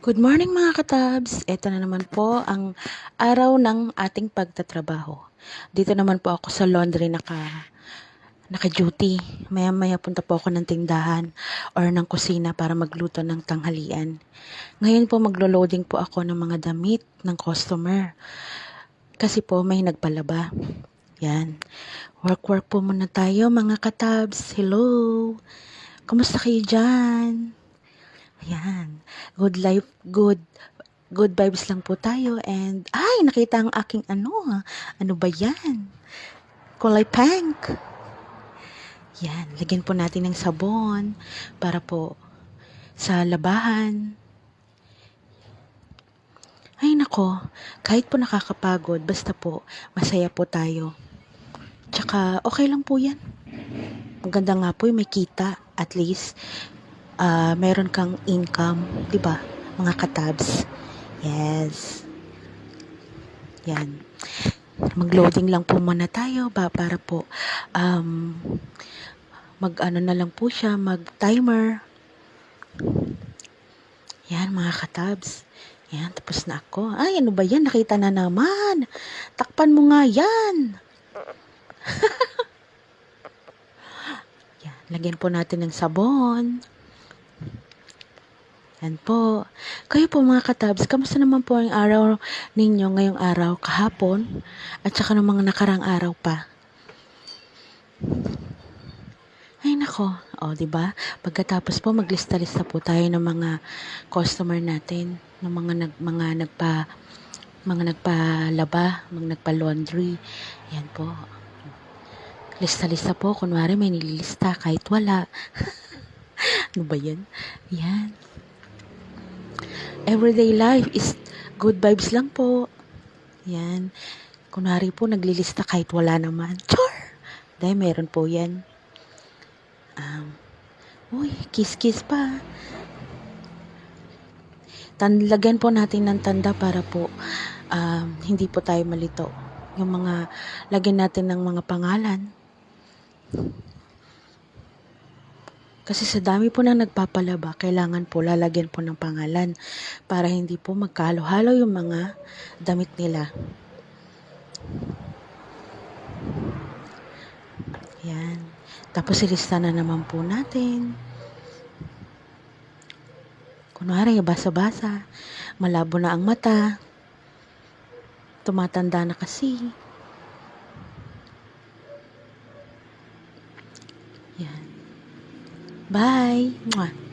Good morning mga katabs! Ito na naman po ang araw ng ating pagtatrabaho. Dito naman po ako sa laundry naka-duty. Maya-maya punta po ako ng tindahan or ng kusina para magluto ng tanghalian. Ngayon po maglo-loading po ako ng mga damit ng customer. Kasi po may nagpalaba. Yan. Work po muna tayo mga katabs. Hello! Kumusta kayo dyan? Ayan. Good vibes lang po tayo. And, nakita ang aking ano ba yan? Kulay pink. Yan. Lagyan po natin ng sabon para po sa labahan. Ay nako, kahit po nakakapagod, basta po masaya po tayo. Tsaka okay lang po yan. Maganda nga po yung may kita. At least, meron kang income. Diba, mga katabs? Yes. Yan. Mag-loading lang po muna tayo para po mag-ano na lang po siya, mag-timer. Yan mga katabs. Yan, tapos na ako. Ay, ano ba yan? Nakita na naman. Takpan mo nga yan. Yan, lagyan po natin ng sabon. Yan po. Kayo po mga katabs, kamusta naman po ang araw ninyo ngayong araw, kahapon, at saka ng mga nakarang araw pa? Ay nako, di ba? Pagkatapos po maglista-lista po tayo ng mga customer natin, ng mga nagpalaba, mga nagpa-laundry. Yan po. Lista-lista po, kunwari may nililista kahit wala. Ano ba yan? Yan. Everyday life is good vibes lang po. Yan. Kunwari po, naglilista kahit wala naman. Char! Dahil meron po yan. Kiss-kiss pa. Lagyan po natin ng tanda para po hindi po tayo malito. Yung mga, lagyan natin ng mga pangalan. Kasi sa dami po na nagpapalaba, kailangan po lalagyan po ng pangalan para hindi po magkahalo-halo yung mga damit nila. Yan. Tapos ilista na naman po natin. Kunwari, basa-basa, malabo na ang mata, tumatanda na kasi. Yan. Bye! Mwah!